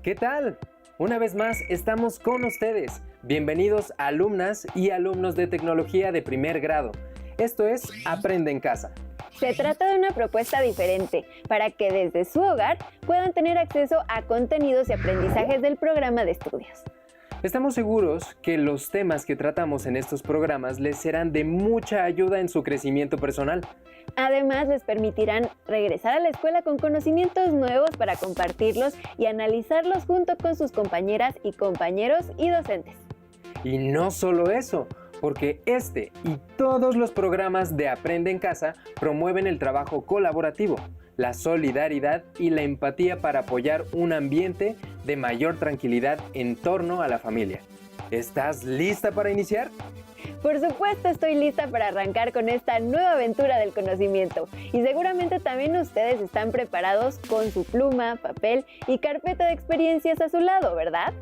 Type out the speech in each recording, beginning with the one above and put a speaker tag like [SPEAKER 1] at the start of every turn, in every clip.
[SPEAKER 1] ¿Qué tal? Una vez más estamos con ustedes. Bienvenidos alumnas y alumnos de tecnología de primer grado. Esto es Aprende en Casa.
[SPEAKER 2] Se trata de una propuesta diferente para que desde su hogar puedan tener acceso a contenidos y aprendizajes del programa de estudios.
[SPEAKER 1] Estamos seguros que los temas que tratamos en estos programas les serán de mucha ayuda en su crecimiento personal.
[SPEAKER 2] Además, les permitirán regresar a la escuela con conocimientos nuevos para compartirlos y analizarlos junto con sus compañeras y compañeros y docentes.
[SPEAKER 1] Y no solo eso, porque este y todos los programas de Aprende en Casa promueven el trabajo colaborativo, la solidaridad y la empatía para apoyar un ambiente de mayor tranquilidad en torno a la familia. ¿Estás lista para iniciar?
[SPEAKER 2] Por supuesto, estoy lista para arrancar con esta nueva aventura del conocimiento. Y seguramente también ustedes están preparados con su pluma, papel y carpeta de experiencias a su lado, ¿verdad?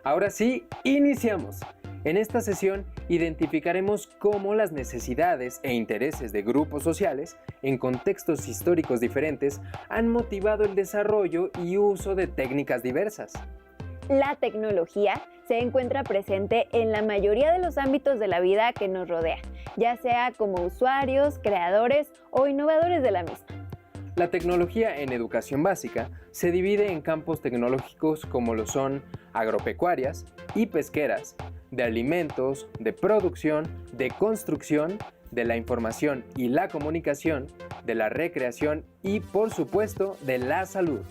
[SPEAKER 1] Ahora sí, iniciamos. En esta sesión identificaremos cómo las necesidades e intereses de grupos sociales en contextos históricos diferentes han motivado el desarrollo y uso de técnicas diversas.
[SPEAKER 2] La tecnología se encuentra presente en la mayoría de los ámbitos de la vida que nos rodea, ya sea como usuarios, creadores o innovadores de la misma.
[SPEAKER 1] La tecnología en educación básica se divide en campos tecnológicos como lo son agropecuarias y pesqueras, de alimentos, de producción, de construcción, de la información y la comunicación, de la recreación y, por supuesto, de la salud.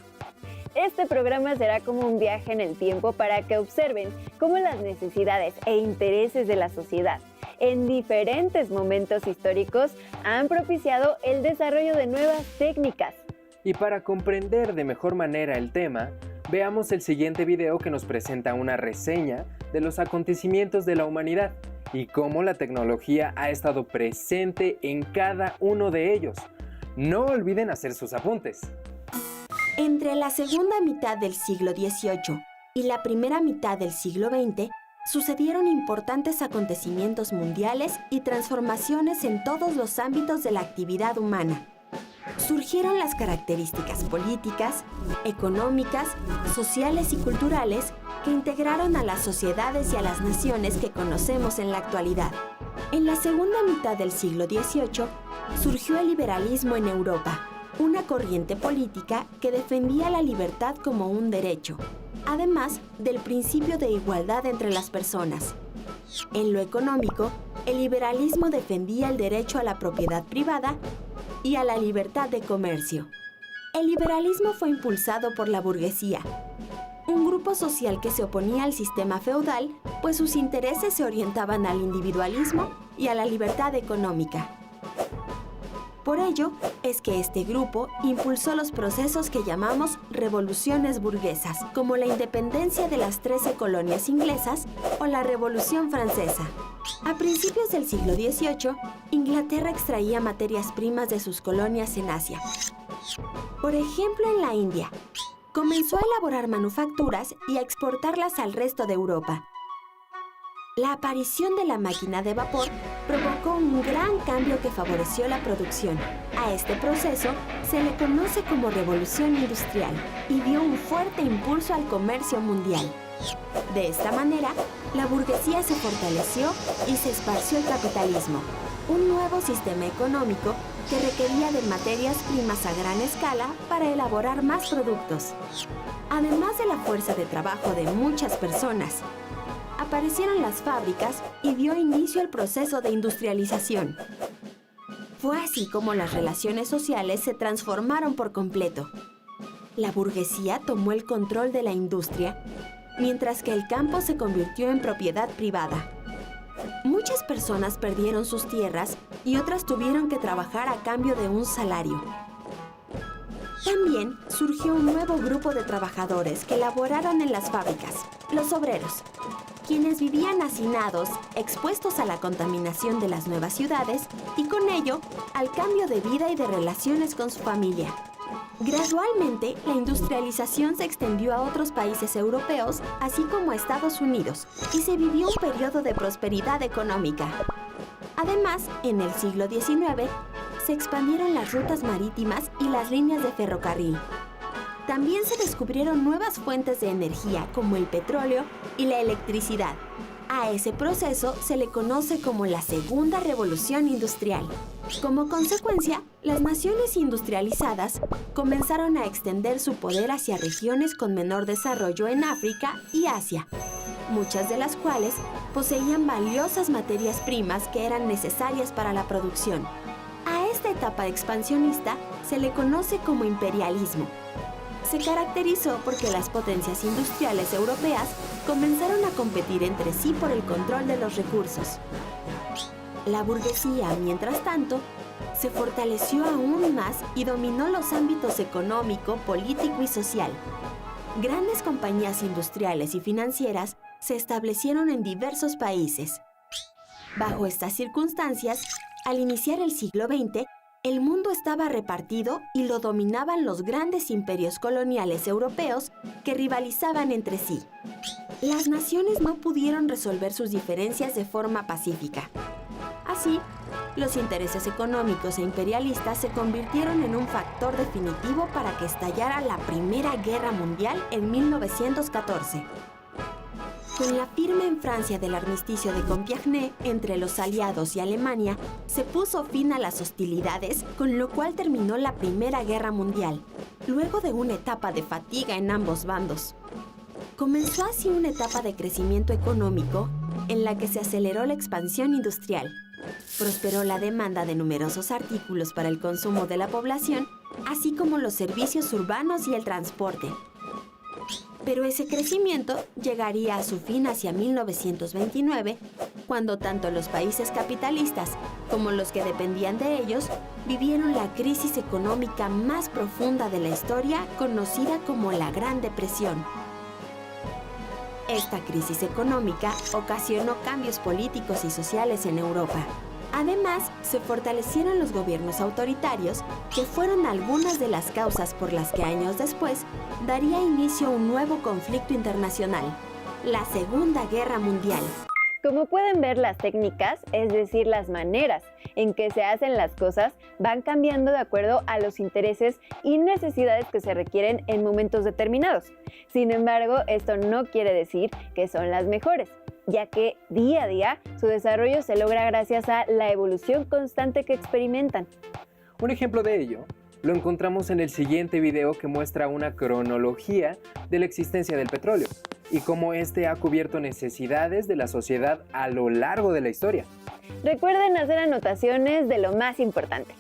[SPEAKER 2] Este programa será como un viaje en el tiempo para que observen cómo las necesidades e intereses de la sociedad en diferentes momentos históricos han propiciado el desarrollo de nuevas técnicas.
[SPEAKER 1] Y para comprender de mejor manera el tema, veamos el siguiente video que nos presenta una reseña de los acontecimientos de la humanidad y cómo la tecnología ha estado presente en cada uno de ellos. No olviden hacer sus apuntes.
[SPEAKER 3] Entre la segunda mitad del siglo XVIII y la primera mitad del siglo XX, sucedieron importantes acontecimientos mundiales y transformaciones en todos los ámbitos de la actividad humana. Surgieron las características políticas, económicas, sociales y culturales que integraron a las sociedades y a las naciones que conocemos en la actualidad. En la segunda mitad del siglo XVIII surgió el liberalismo en Europa, una corriente política que defendía la libertad como un derecho, además del principio de igualdad entre las personas. En lo económico, el liberalismo defendía el derecho a la propiedad privada y a la libertad de comercio. El liberalismo fue impulsado por la burguesía, un grupo social que se oponía al sistema feudal, pues sus intereses se orientaban al individualismo y a la libertad económica. Por ello, es que este grupo impulsó los procesos que llamamos revoluciones burguesas, como la independencia de las 13 colonias inglesas o la Revolución Francesa. A principios del siglo XVIII, Inglaterra extraía materias primas de sus colonias en Asia. Por ejemplo, en la India, comenzó a elaborar manufacturas y a exportarlas al resto de Europa. La aparición de la máquina de vapor provocó un gran cambio que favoreció la producción. A este proceso se le conoce como Revolución Industrial y dio un fuerte impulso al comercio mundial. De esta manera, la burguesía se fortaleció y se esparció el capitalismo, un nuevo sistema económico que requería de materias primas a gran escala para elaborar más productos. Además de la fuerza de trabajo de muchas personas, aparecieron las fábricas y dio inicio al proceso de industrialización. Fue así como las relaciones sociales se transformaron por completo. La burguesía tomó el control de la industria, mientras que el campo se convirtió en propiedad privada. Muchas personas perdieron sus tierras y otras tuvieron que trabajar a cambio de un salario. También surgió un nuevo grupo de trabajadores que laboraron en las fábricas, los obreros, quienes vivían hacinados, expuestos a la contaminación de las nuevas ciudades y con ello al cambio de vida y de relaciones con su familia. Gradualmente, la industrialización se extendió a otros países europeos, así como a Estados Unidos, y se vivió un periodo de prosperidad económica. Además, en el siglo XIX, se expandieron las rutas marítimas y las líneas de ferrocarril. también se descubrieron nuevas fuentes de energía como el petróleo y la electricidad. A ese proceso se le conoce como la Segunda Revolución Industrial. Como consecuencia, las naciones industrializadas comenzaron a extender su poder hacia regiones con menor desarrollo en África y Asia, muchas de las cuales poseían valiosas materias primas que eran necesarias para la producción. A esta etapa expansionista se le conoce como imperialismo. Se caracterizó porque las potencias industriales europeas comenzaron a competir entre sí por el control de los recursos. La burguesía, mientras tanto, se fortaleció aún más y dominó los ámbitos económico, político y social. Grandes compañías industriales y financieras se establecieron en diversos países. Bajo estas circunstancias, al iniciar el siglo XX, el mundo estaba repartido y lo dominaban los grandes imperios coloniales europeos que rivalizaban entre sí. Las naciones no pudieron resolver sus diferencias de forma pacífica. Así, los intereses económicos e imperialistas se convirtieron en un factor definitivo para que estallara la Primera Guerra Mundial en 1914. Con la firma en Francia del armisticio de Compiègne entre los aliados y Alemania, se puso fin a las hostilidades, con lo cual terminó la Primera Guerra Mundial, luego de una etapa de fatiga en ambos bandos. Comenzó así una etapa de crecimiento económico en la que se aceleró la expansión industrial. Prosperó la demanda de numerosos artículos para el consumo de la población, así como los servicios urbanos y el transporte. Pero ese crecimiento llegaría a su fin hacia 1929, cuando tanto los países capitalistas como los que dependían de ellos vivieron la crisis económica más profunda de la historia, conocida como la Gran Depresión. Esta crisis económica ocasionó cambios políticos y sociales en Europa. Además, se fortalecieron los gobiernos autoritarios, que fueron algunas de las causas por las que años después daría inicio a un nuevo conflicto internacional, la Segunda Guerra Mundial.
[SPEAKER 2] Como pueden ver, las técnicas, es decir, las maneras en que se hacen las cosas, van cambiando de acuerdo a los intereses y necesidades que se requieren en momentos determinados. Sin embargo, esto no quiere decir que son las mejores, ya que día a día su desarrollo se logra gracias a la evolución constante que experimentan.
[SPEAKER 1] Un ejemplo de ello lo encontramos en el siguiente video, que muestra una cronología de la existencia del petróleo y cómo este ha cubierto necesidades de la sociedad a lo largo de la historia.
[SPEAKER 2] Recuerden hacer anotaciones de lo más importante.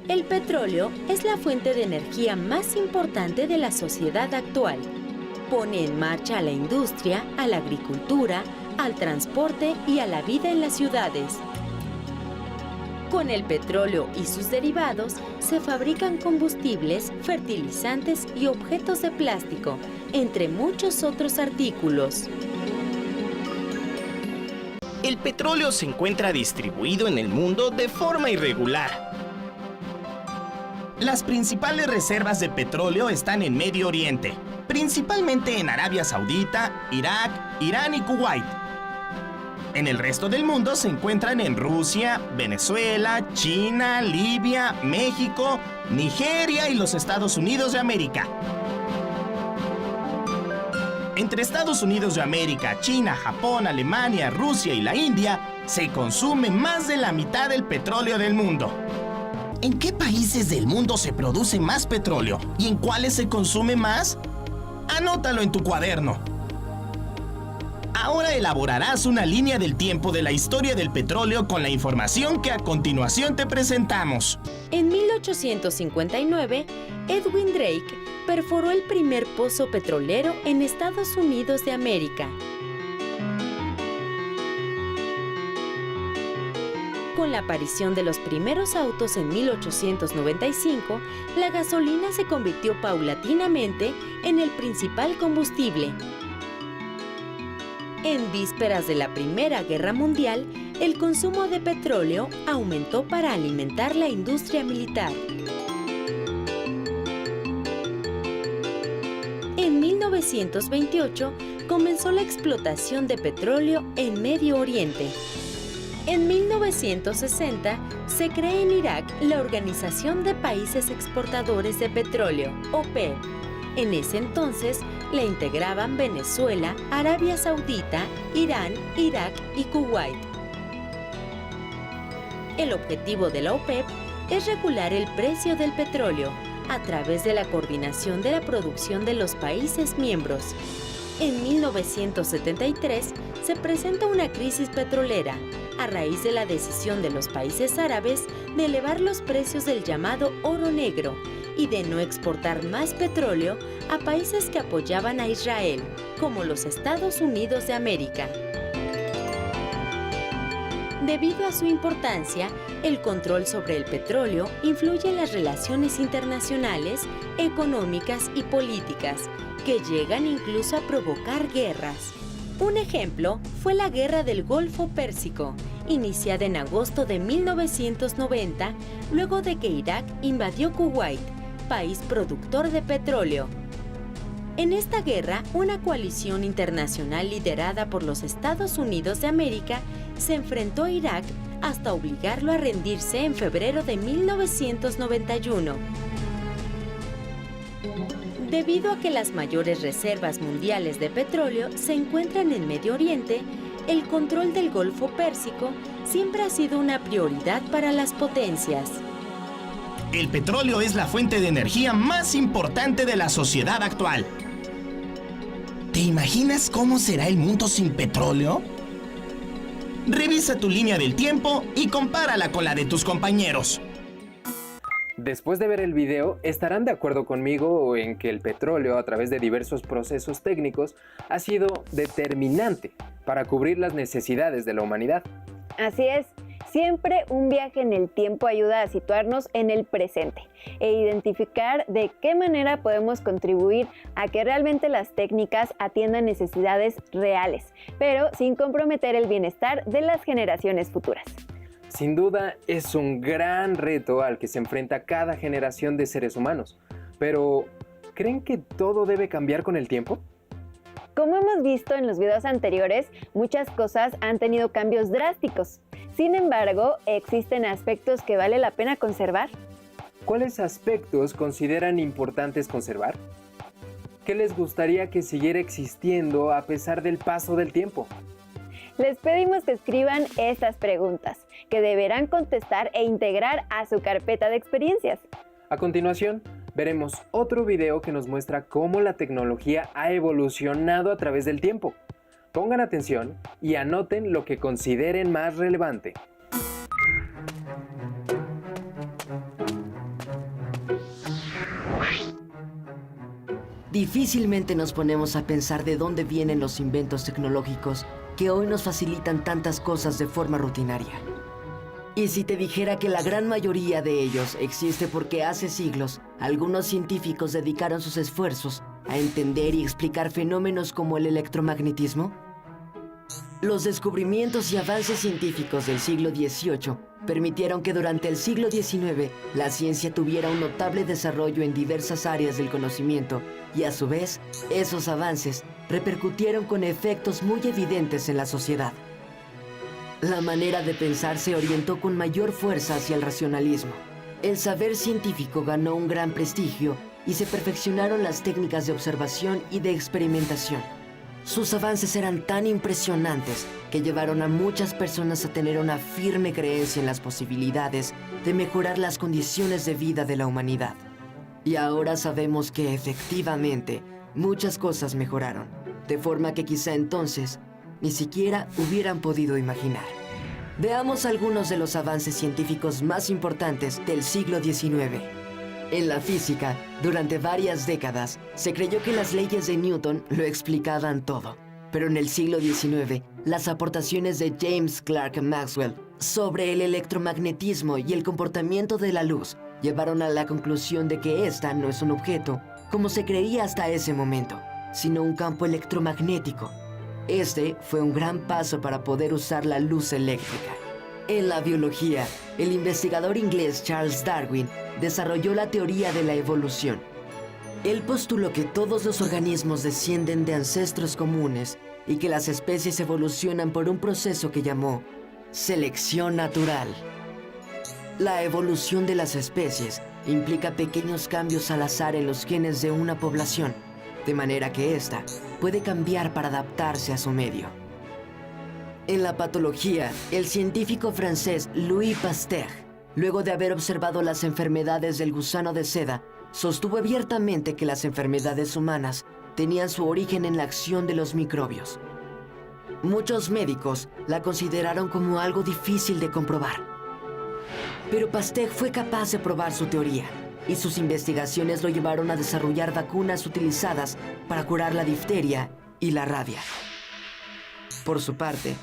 [SPEAKER 4] El petróleo es la fuente de energía más importante de la sociedad actual. Pone en marcha a la industria, a la agricultura, al transporte y a la vida en las ciudades. Con el petróleo y sus derivados se fabrican combustibles, fertilizantes y objetos de plástico, entre muchos otros artículos.
[SPEAKER 5] El petróleo se encuentra distribuido en el mundo de forma irregular. Las principales reservas de petróleo están en Medio Oriente, principalmente en Arabia Saudita, Irak, Irán y Kuwait. En el resto del mundo se encuentran en Rusia, Venezuela, China, Libia, México, Nigeria y los Estados Unidos de América. Entre Estados Unidos de América, China, Japón, Alemania, Rusia y la India, se consume más de la mitad del petróleo del mundo. ¿En qué países del mundo se produce más petróleo y en cuáles se consume más? Anótalo en tu cuaderno. Ahora elaborarás una línea del tiempo de la historia del petróleo con la información que a continuación te presentamos.
[SPEAKER 4] En 1859, Edwin Drake perforó el primer pozo petrolero en Estados Unidos de América. Con la aparición de los primeros autos en 1895, la gasolina se convirtió paulatinamente en el principal combustible. En vísperas de la Primera Guerra Mundial, el consumo de petróleo aumentó para alimentar la industria militar. En 1928 comenzó la explotación de petróleo en Medio Oriente. En 1960 se crea en Irak la Organización de Países Exportadores de Petróleo, OPEP. En ese entonces la integraban Venezuela, Arabia Saudita, Irán, Irak y Kuwait. El objetivo de la OPEP es regular el precio del petróleo a través de la coordinación de la producción de los países miembros. En 1973 se presenta una crisis petrolera a raíz de la decisión de los países árabes de elevar los precios del llamado oro negro y de no exportar más petróleo a países que apoyaban a Israel, como los Estados Unidos de América. Debido a su importancia, el control sobre el petróleo influye en las relaciones internacionales, económicas y políticas, que llegan incluso a provocar guerras. Un ejemplo fue la Guerra del Golfo Pérsico, iniciada en agosto de 1990, luego de que Irak invadió Kuwait, país productor de petróleo. En esta guerra, una coalición internacional liderada por los Estados Unidos de América se enfrentó a Irak hasta obligarlo a rendirse en febrero de 1991. Debido a que las mayores reservas mundiales de petróleo se encuentran en Medio Oriente, el control del Golfo Pérsico siempre ha sido una prioridad para las potencias.
[SPEAKER 5] El petróleo es la fuente de energía más importante de la sociedad actual. ¿Te imaginas cómo será el mundo sin petróleo? Revisa tu línea del tiempo y compárala con la de tus compañeros.
[SPEAKER 1] Después de ver el video, estarán de acuerdo conmigo en que el petróleo, a través de diversos procesos técnicos, ha sido determinante para cubrir las necesidades de la humanidad.
[SPEAKER 2] Así es, siempre un viaje en el tiempo ayuda a situarnos en el presente e identificar de qué manera podemos contribuir a que realmente las técnicas atiendan necesidades reales, pero sin comprometer el bienestar de las generaciones futuras.
[SPEAKER 1] Sin duda, es un gran reto al que se enfrenta cada generación de seres humanos. Pero, ¿creen que todo debe cambiar con el tiempo?
[SPEAKER 2] Como hemos visto en los videos anteriores, muchas cosas han tenido cambios drásticos. Sin embargo, ¿existen aspectos que vale la pena conservar?
[SPEAKER 1] ¿Cuáles aspectos consideran importantes conservar? ¿Qué les gustaría que siguiera existiendo a pesar del paso del tiempo?
[SPEAKER 2] Les pedimos que escriban estas preguntas, que deberán contestar e integrar a su carpeta de experiencias.
[SPEAKER 1] A continuación, veremos otro video que nos muestra cómo la tecnología ha evolucionado a través del tiempo. Pongan atención y anoten lo que consideren más relevante.
[SPEAKER 6] Difícilmente nos ponemos a pensar de dónde vienen los inventos tecnológicos que hoy nos facilitan tantas cosas de forma rutinaria. Y si te dijera que la gran mayoría de ellos existe porque hace siglos algunos científicos dedicaron sus esfuerzos a entender y explicar fenómenos como el electromagnetismo? Los descubrimientos y avances científicos del siglo XVIII permitieron que durante el siglo XIX la ciencia tuviera un notable desarrollo en diversas áreas del conocimiento y a su vez, esos avances repercutieron con efectos muy evidentes en la sociedad. La manera de pensar se orientó con mayor fuerza hacia el racionalismo. El saber científico ganó un gran prestigio y se perfeccionaron las técnicas de observación y de experimentación. Sus avances eran tan impresionantes que llevaron a muchas personas a tener una firme creencia en las posibilidades de mejorar las condiciones de vida de la humanidad. Y ahora sabemos que efectivamente muchas cosas mejoraron, de forma que quizá entonces ni siquiera hubieran podido imaginar. Veamos algunos de los avances científicos más importantes del siglo XIX. En la física, durante varias décadas, se creyó que las leyes de Newton lo explicaban todo. Pero en el siglo XIX, las aportaciones de James Clerk Maxwell sobre el electromagnetismo y el comportamiento de la luz llevaron a la conclusión de que esta no es un objeto, como se creía hasta ese momento, sino un campo electromagnético. Este fue un gran paso para poder usar la luz eléctrica. En la biología, el investigador inglés Charles Darwin desarrolló la teoría de la evolución. Él postuló que todos los organismos descienden de ancestros comunes y que las especies evolucionan por un proceso que llamó Selección natural. La evolución de las especies implica pequeños cambios al azar en los genes de una población, de manera que ésta puede cambiar para adaptarse a su medio. En la patología, el científico francés Louis Pasteur, luego de haber observado las enfermedades del gusano de seda, sostuvo abiertamente que las enfermedades humanas tenían su origen en la acción de los microbios. Muchos médicos la consideraron como algo difícil de comprobar. Pero Pasteur fue capaz de probar su teoría, y sus investigaciones lo llevaron a desarrollar vacunas utilizadas para curar la difteria y la rabia. Por su parte,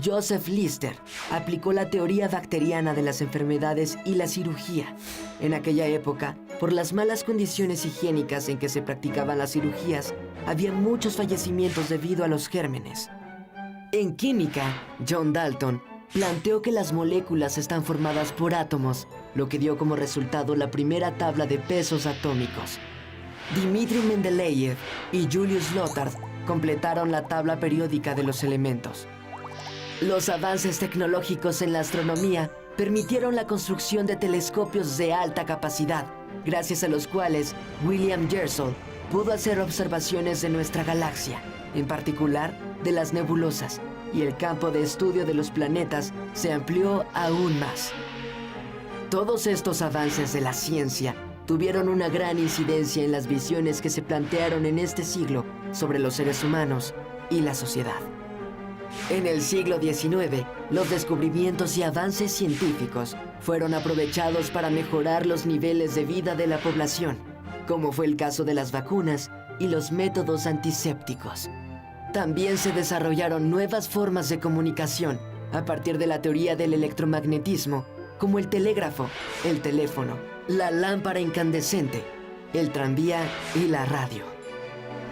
[SPEAKER 6] Joseph Lister aplicó la teoría bacteriana de las enfermedades y la cirugía. En aquella época, por las malas condiciones higiénicas en que se practicaban las cirugías, había muchos fallecimientos debido a los gérmenes. En química, John Dalton planteó que las moléculas están formadas por átomos, lo que dio como resultado la primera tabla de pesos atómicos. Dmitri Mendeleev y Julius Lothar completaron la tabla periódica de los elementos. Los avances tecnológicos en la astronomía permitieron la construcción de telescopios de alta capacidad, gracias a los cuales William Herschel pudo hacer observaciones de nuestra galaxia, en particular de las nebulosas, y el campo de estudio de los planetas se amplió aún más. Todos estos avances de la ciencia tuvieron una gran incidencia en las visiones que se plantearon en este siglo sobre los seres humanos y la sociedad. En el siglo XIX, los descubrimientos y avances científicos fueron aprovechados para mejorar los niveles de vida de la población, como fue el caso de las vacunas y los métodos antisépticos. También se desarrollaron nuevas formas de comunicación a partir de la teoría del electromagnetismo, como el telégrafo, el teléfono, la lámpara incandescente, el tranvía y la radio.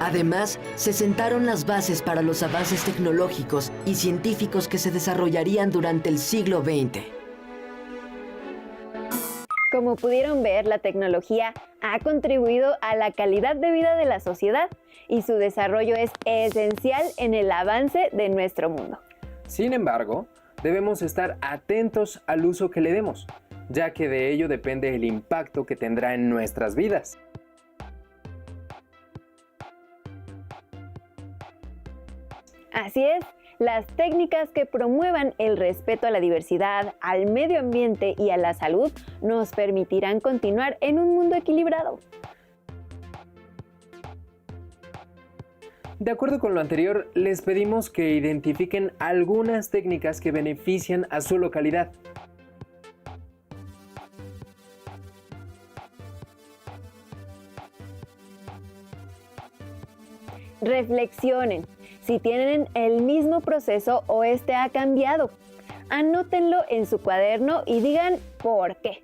[SPEAKER 6] Además, se sentaron las bases para los avances tecnológicos y científicos que se desarrollarían durante el siglo XX.
[SPEAKER 2] Como pudieron ver, la tecnología ha contribuido a la calidad de vida de la sociedad y su desarrollo es esencial en el avance de nuestro mundo.
[SPEAKER 1] Sin embargo, debemos estar atentos al uso que le demos, ya que de ello depende el impacto que tendrá en nuestras vidas.
[SPEAKER 2] Así es, las técnicas que promuevan el respeto a la diversidad, al medio ambiente y a la salud nos permitirán continuar en un mundo equilibrado.
[SPEAKER 1] De acuerdo con lo anterior, les pedimos que identifiquen algunas técnicas que benefician a su localidad.
[SPEAKER 2] Reflexionen si tienen el mismo proceso o este ha cambiado. Anótenlo en su cuaderno y digan por qué.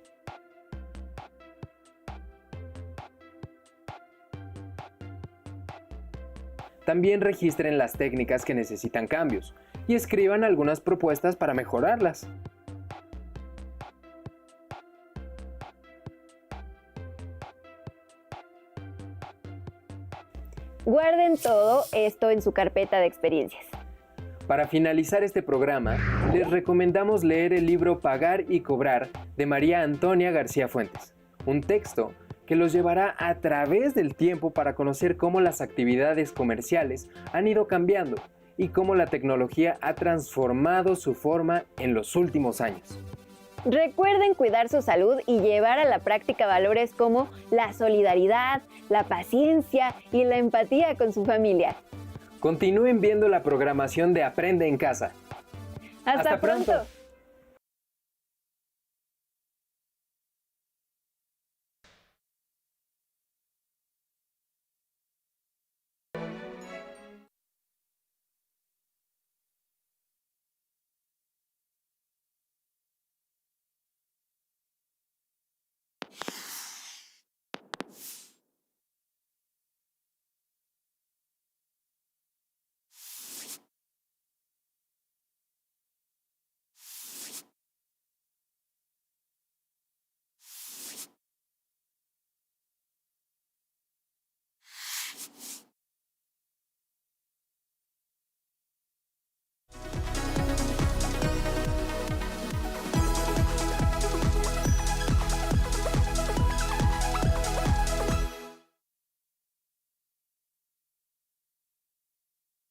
[SPEAKER 1] También registren las técnicas que necesitan cambios y escriban algunas propuestas para mejorarlas.
[SPEAKER 2] Guarden todo esto en su carpeta de experiencias.
[SPEAKER 1] Para finalizar este programa, les recomendamos leer el libro Pagar y Cobrar de María Antonia García Fuentes, un texto que los llevará a través del tiempo para conocer cómo las actividades comerciales han ido cambiando y cómo la tecnología ha transformado su forma en los últimos años.
[SPEAKER 2] Recuerden cuidar su salud y llevar a la práctica valores como la solidaridad, la paciencia y la empatía con su familia.
[SPEAKER 1] Continúen viendo la programación de Aprende en Casa.
[SPEAKER 2] ¡Hasta pronto!